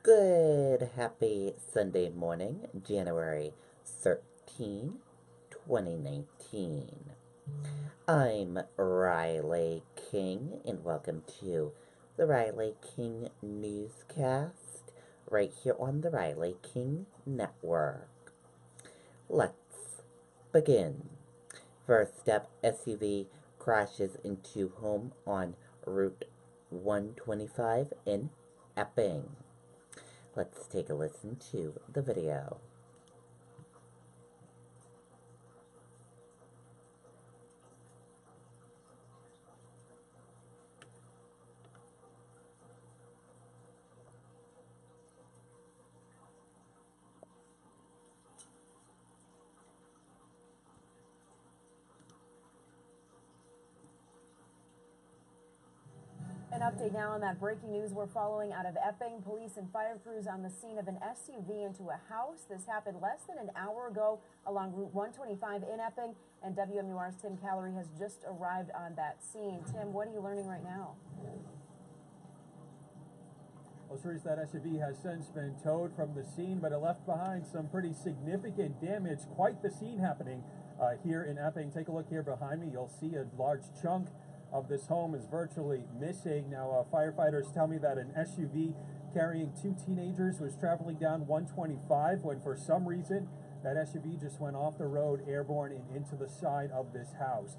Good, happy Sunday morning, January 13, 2019. I'm Riley King, and welcome to the Riley King Newscast, right here on the Riley King Network. Let's begin. First up, SUV crashes into home on Route 125 in Epping. Let's take a listen to the video. An update now on that breaking news we're following out of Epping. Police and fire crews on the scene of an SUV into a house. This happened less than an hour ago along Route 125 in Epping, and WMUR's Tim Callery has just arrived on that scene. Tim, what are you learning right now? Well, Cerise, that SUV has since been towed from the scene, but it left behind some pretty significant damage. Quite the scene happening here in Epping. Take a look here behind me. You'll see a large chunk of this home is virtually missing. Now, firefighters tell me that an SUV carrying two teenagers was traveling down 125 when, for some reason, that SUV just went off the road, airborne, and into the side of this house.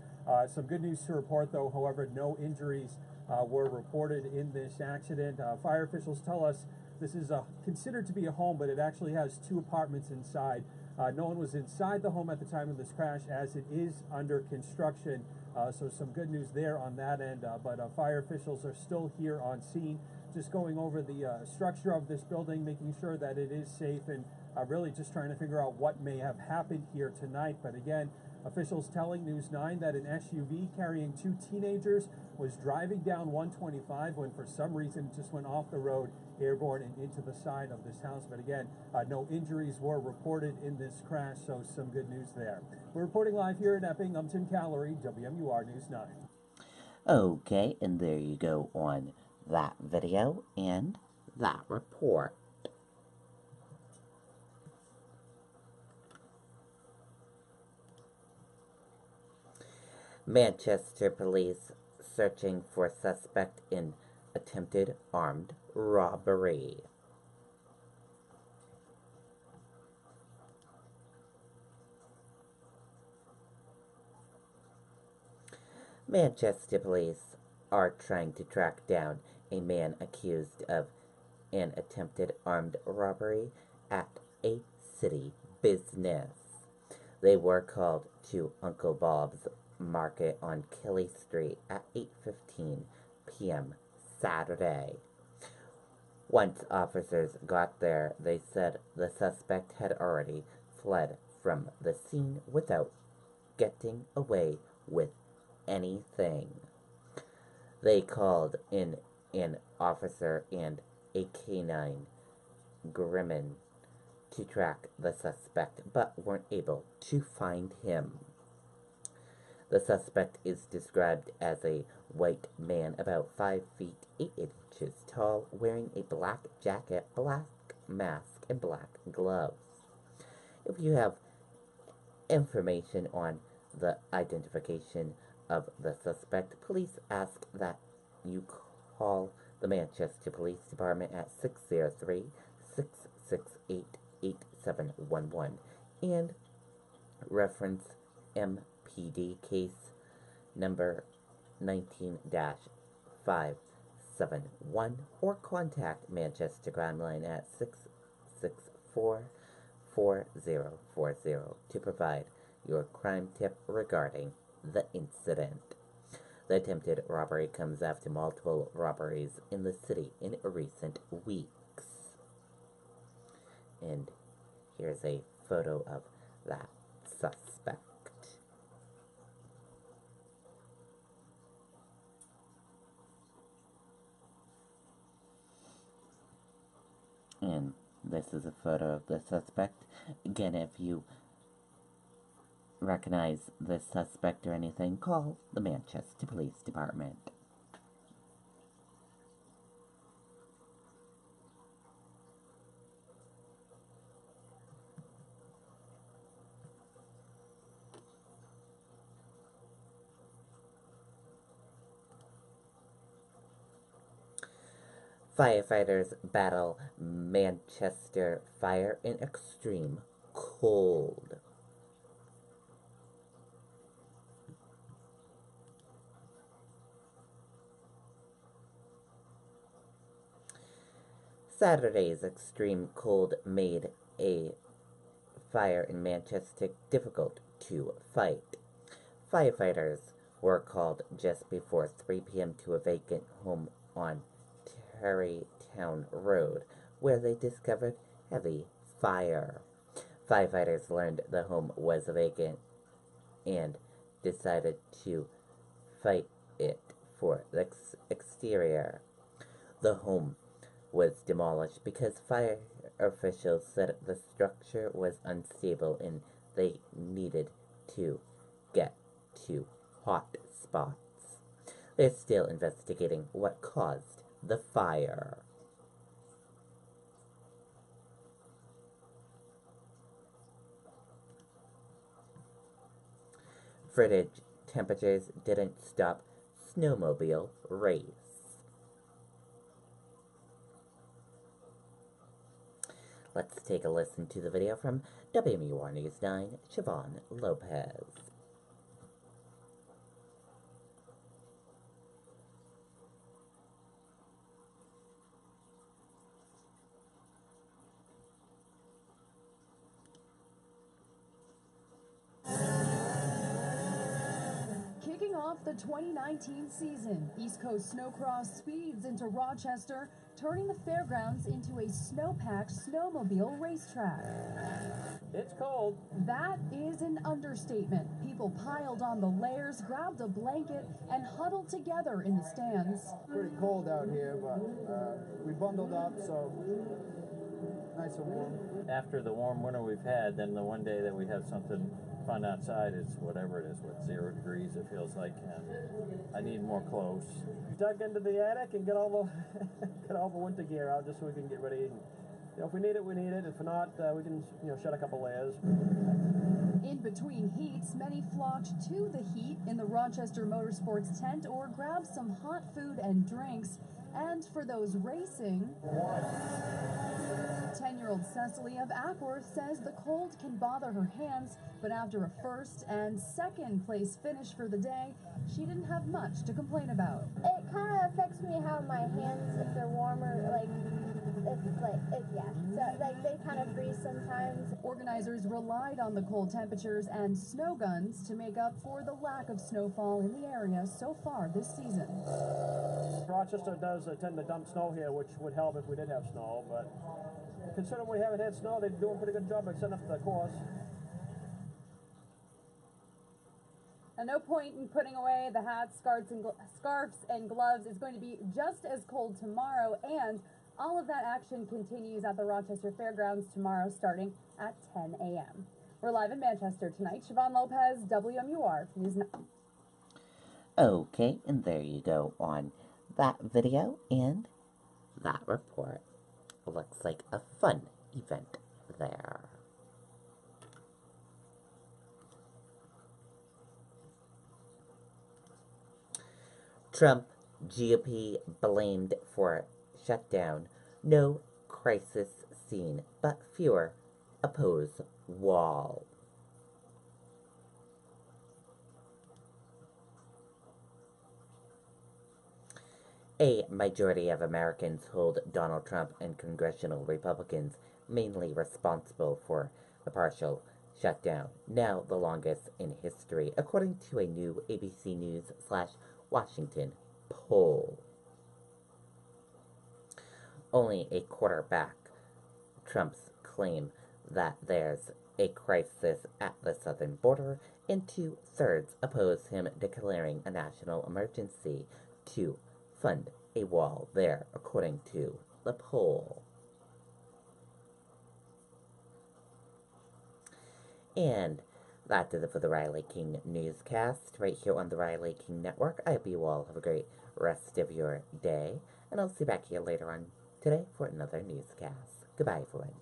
Some good news to report, though. However, no injuries were reported in this accident. Fire officials tell us this is considered to be a home, but it actually has two apartments inside. No one was inside the home at the time of this crash, as it is under construction. So some good news there on that end, but fire officials are still here on scene, just going over the structure of this building, making sure that it is safe, and really just trying to figure out what may have happened here tonight. But again, officials telling News 9 that an SUV carrying two teenagers was driving down 125 when, for some reason, it just went off the road, airborne, and into the side of this house. But again, no injuries were reported in this crash, so some good news there. We're reporting live here in Epping. I'm Tim Callery, WMUR News 9. Okay, and there you go on that video and that report. Manchester police searching for suspect in attempted armed robbery. Manchester police are trying to track down a man accused of an attempted armed robbery at a city business. They were called to Uncle Bob's Market on Kelly Street at 8:15 p.m. Saturday. Once officers got there, they said the suspect had already fled from the scene without getting away with anything. They called in an officer and a canine Grimmin to track the suspect, but weren't able to find him. The suspect is described as a white man about 5 feet 8 inches tall, wearing a black jacket, black mask, and black gloves. If you have information on the identification of the suspect, police ask that you call the Manchester Police Department at 603-668-8711 and reference MPD case number 19-571 or contact Manchester Crime Line at 664-4040 to provide your crime tip regarding the incident. The attempted robbery comes after multiple robberies in the city in recent weeks. And here's a photo of that suspect. And this is a photo of the suspect. Again, if you recognize the suspect or anything, call the Manchester Police Department. Firefighters battle Manchester fire in extreme cold. Saturday's extreme cold made a fire in Manchester difficult to fight. Firefighters were called just before 3 p.m. to a vacant home on Terrytown Road, where they discovered heavy fire. Firefighters learned the home was vacant and decided to fight it for the exterior. The home was demolished because fire officials said the structure was unstable and they needed to get to hot spots. They're still investigating what caused the fire. Frigid temperatures didn't stop snowmobile race. Let's take a listen to the video from WMUR News 9, Siobhan Lopez. Kicking off the 2019 season, East Coast Snowcross speeds into Rochester, turning the fairgrounds into a snow-packed snowmobile racetrack. It's cold. That is an understatement. People piled on the layers, grabbed a blanket, and huddled together in the stands. Pretty cold out here, but we bundled up, so nice and warm. After the warm winter we've had, then the one day that we have something fun outside, it's whatever it is, 0 degrees it feels like, and I need more clothes. Dug into the attic and get all the get all the winter gear out just so we can get ready. And, if we need it, we need it. If not, we can shed a couple layers. In between heats, many flocked to the heat in the Rochester Motorsports tent or grabbed some hot food and drinks. And for those racing, 10-year-old Cecily of Ackworth says the cold can bother her hands, but after a first and second place finish for the day, she didn't have much to complain about. It kind of affects me how my hands, if they're warmer, they kind of freeze sometimes. Organizers relied on the cold temperatures and snow guns to make up for the lack of snowfall in the area so far this season. Rochester does tend to dump snow here, which would help if we did have snow, but considering we haven't had snow, they're doing a pretty good job of setting up the course. And no point in putting away the hats, scarves, and gloves. It's going to be just as cold tomorrow, and all of that action continues at the Rochester Fairgrounds tomorrow starting at 10 a.m. We're live in Manchester tonight. Siobhan Lopez, WMUR News 9. Okay, and there you go on that video and that report. Looks like a fun event there. Trump GOP blamed for shutdown. No crisis seen, but fewer oppose wall. A majority of Americans hold Donald Trump and congressional Republicans mainly responsible for the partial shutdown, now the longest in history, according to a new ABC News/Washington poll. Only a quarter back Trump's claim that there's a crisis at the southern border, and 2/3 oppose him declaring a national emergency to fund a wall there, according to the poll. And that does it for the Riley King Newscast right here on the Riley King Network. I hope you all have a great rest of your day, and I'll see you back here later on today for another newscast. Goodbye, everyone.